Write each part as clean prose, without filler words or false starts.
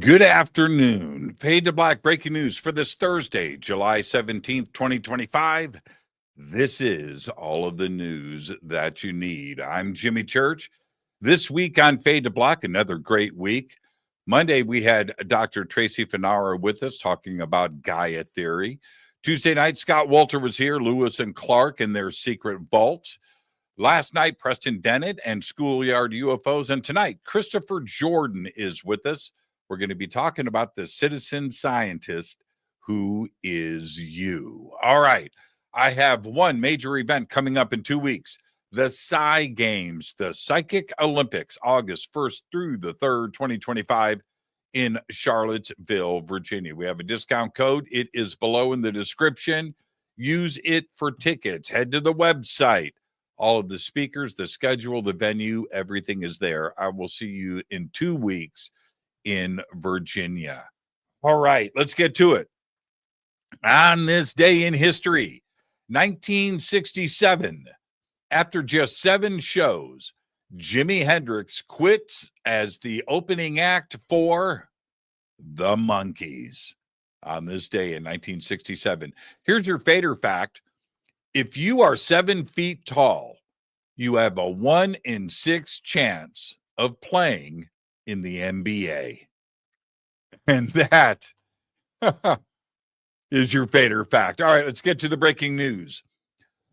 Good afternoon. Fade to Black breaking news for this Thursday, July 17th, 2025. This is all of the news that you need. I'm Jimmy Church. This week on Fade to Black, another great week. Monday, we had Dr. Tracy Finara with us talking about Gaia theory. Tuesday night, Scott Walter was here, Lewis and Clark in their secret vault. Last night, Preston Dennett and Schoolyard UFOs. And tonight, Christopher Jordan is with us. We're going to be talking about the citizen scientist who is you. All right. I have one major event coming up in 2 weeks. The PSI Games, the Psychic Olympics, August 1st through the 3rd, 2025 in Charlottesville, Virginia. We have a discount code. It is below in the description. Use it for tickets. Head to the website. All of the speakers, the schedule, the venue, everything is there. I will see you in 2 weeks in Virginia. All right, let's get to it. On this day in history, 1967, after just 7 shows, Jimi Hendrix quits as the opening act for the Monkees. On this day in 1967. Here's your fader fact. If you are 7 feet tall, you have a 1 in 6 chance of playing in the NBA. And that is your fader fact. All right, let's get to the breaking news.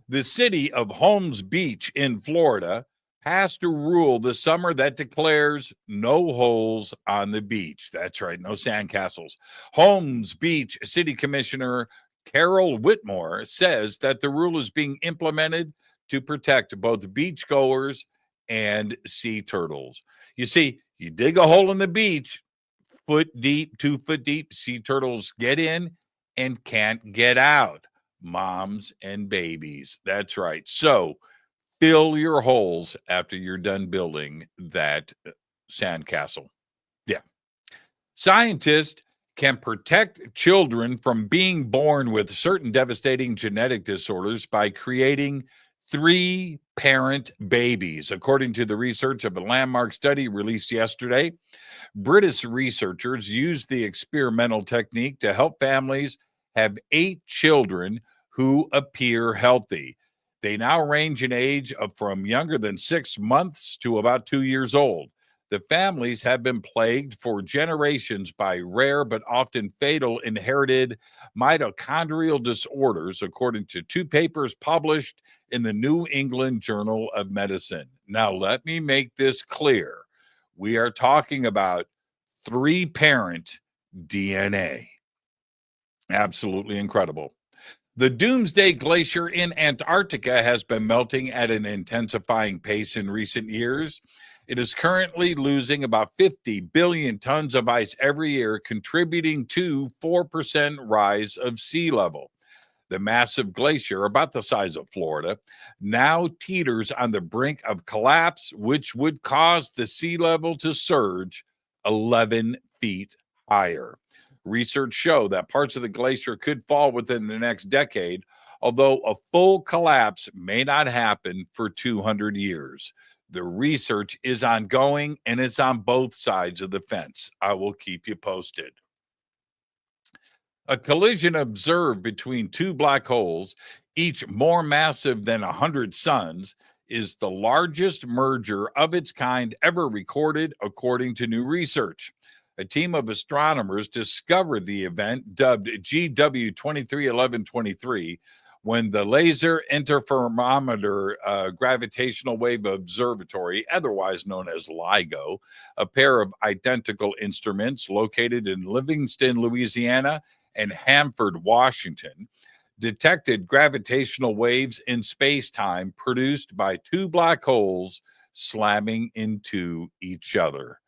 The city of Holmes Beach in Florida passed a rule this summer that declares no holes on the beach. That's right, no sandcastles. Holmes Beach City Commissioner Carol Whitmore says that the rule is being implemented to protect both beachgoers and sea turtles. You see, you dig a hole in the beach, foot deep, 2 foot deep, sea turtles get in and can't get out. Moms and babies. That's right. So fill your holes after you're done building that sandcastle. Yeah. Scientists can protect children from being born with certain devastating genetic disorders by creating 3-parent babies, according to the research of a landmark study released yesterday. British researchers used the experimental technique to help families have 8 children who appear healthy. They now range in age from younger than 6 months to about 2 years old. The families have been plagued for generations by rare but often fatal inherited mitochondrial disorders, according to 2 papers published in the New England Journal of Medicine. Now, let me make this clear. We are talking about 3-parent DNA. Absolutely incredible. The Doomsday Glacier in Antarctica has been melting at an intensifying pace in recent years. It is currently losing about 50 billion tons of ice every year, contributing to 4% rise of sea level. The massive glacier, about the size of Florida, now teeters on the brink of collapse, which would cause the sea level to surge 11 feet higher. Research show that parts of the glacier could fall within the next decade, although a full collapse may not happen for 200 years. The research is ongoing, and it's on both sides of the fence. I will keep you posted. A collision observed between 2 black holes, each more massive than 100 suns, is the largest merger of its kind ever recorded, according to new research. A team of astronomers discovered the event, dubbed GW 231123, when the Laser Interferometer Gravitational Wave Observatory, otherwise known as LIGO, a pair of identical instruments located in Livingston, Louisiana, and Hanford, Washington, detected gravitational waves in space-time produced by 2 black holes slamming into each other.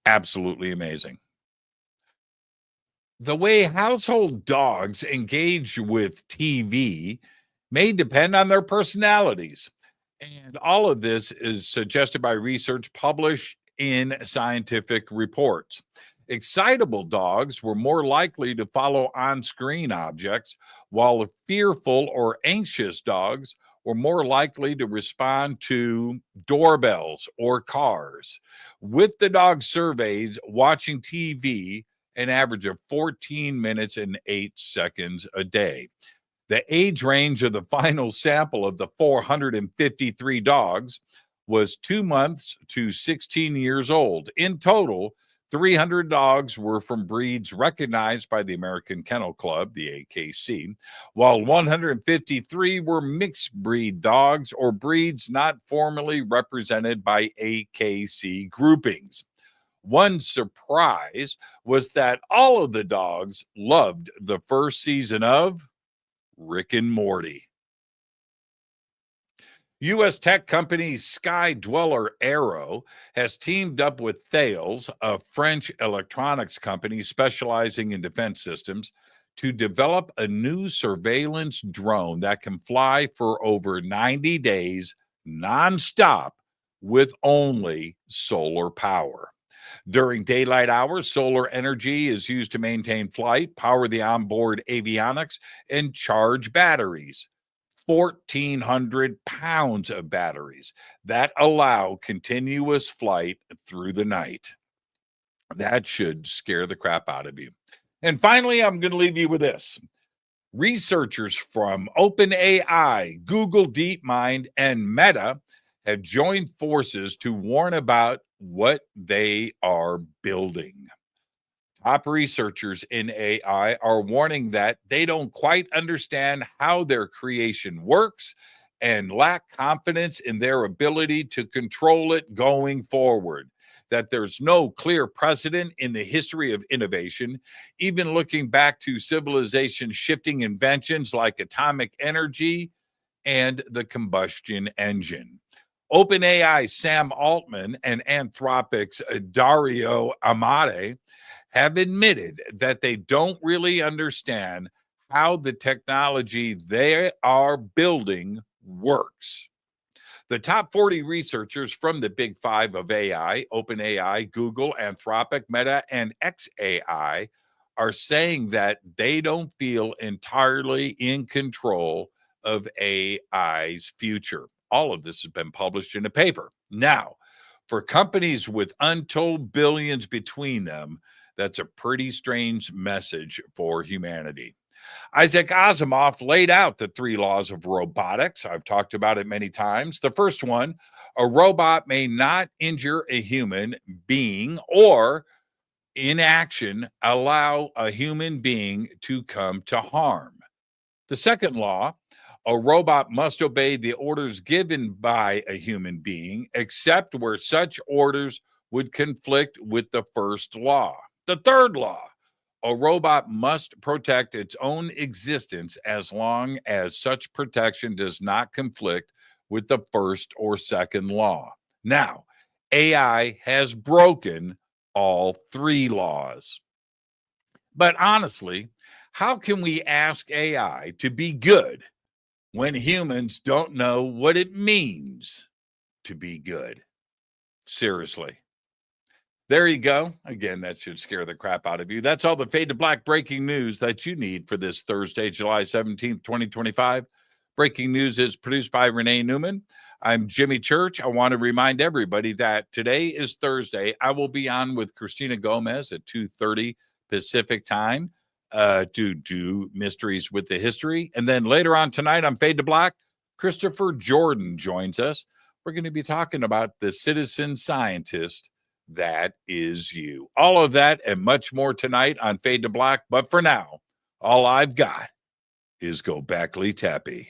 Absolutely amazing. The way household dogs engage with TV may depend on their personalities. And all of this is suggested by research published in scientific reports. Excitable dogs were more likely to follow on-screen objects, while fearful or anxious dogs were more likely to respond to doorbells or cars. With the dogs surveyed watching TV an average of 14 minutes and 8 seconds a day. The age range of the final sample of the 453 dogs was 2 months to 16 years old. In total, 300 dogs were from breeds recognized by the American Kennel Club, the AKC, while 153 were mixed breed dogs or breeds not formally represented by AKC groupings. One surprise was that all of the dogs loved the first season of Rick and Morty. U.S. tech company Sky Dweller Aero has teamed up with Thales, a French electronics company specializing in defense systems, to develop a new surveillance drone that can fly for over 90 days nonstop with only solar power. During daylight hours, solar energy is used to maintain flight, power the onboard avionics, and charge batteries. 1,400 pounds of batteries that allow continuous flight through the night. That should scare the crap out of you. And finally, I'm going to leave you with this. Researchers from OpenAI, Google DeepMind, and Meta have joined forces to warn about what they are building. Top researchers in AI are warning that they don't quite understand how their creation works and lack confidence in their ability to control it going forward. That there's no clear precedent in the history of innovation, even looking back to civilization shifting inventions like atomic energy and the combustion engine. OpenAI's Sam Altman and Anthropic's Dario Amodei have admitted that they don't really understand how the technology they are building works. The top 40 researchers from the big five of AI, OpenAI, Google, Anthropic, Meta, and xAI, are saying that they don't feel entirely in control of AI's future. All of this has been published in a paper. Now, for companies with untold billions between them, that's a pretty strange message for humanity. Isaac Asimov laid out the 3 laws of robotics. I've talked about it many times. The first one, a robot may not injure a human being or in action allow a human being to come to harm. The second law, a robot must obey the orders given by a human being, except where such orders would conflict with the first law. The third law, a robot must protect its own existence as long as such protection does not conflict with the first or second law. Now, AI has broken all 3 laws. But honestly, how can we ask AI to be good when humans don't know what it means to be good? Seriously. There you go. Again, that should scare the crap out of you. That's all the Fade to Black breaking news that you need for this Thursday, July 17th, 2025. Breaking news is produced by Renee Neumann. I'm Jimmy Church. I want to remind everybody that today is Thursday. I will be on with Christina Gomez at 2:30 Pacific time to do Mysteries with the History. And then later on tonight on Fade to Black, Christopher Jordan joins us. We're going to be talking about the citizen scientist that is you. All of that and much more tonight on Fade to Black. But for now, all I've got is Go Back Lee Tappy.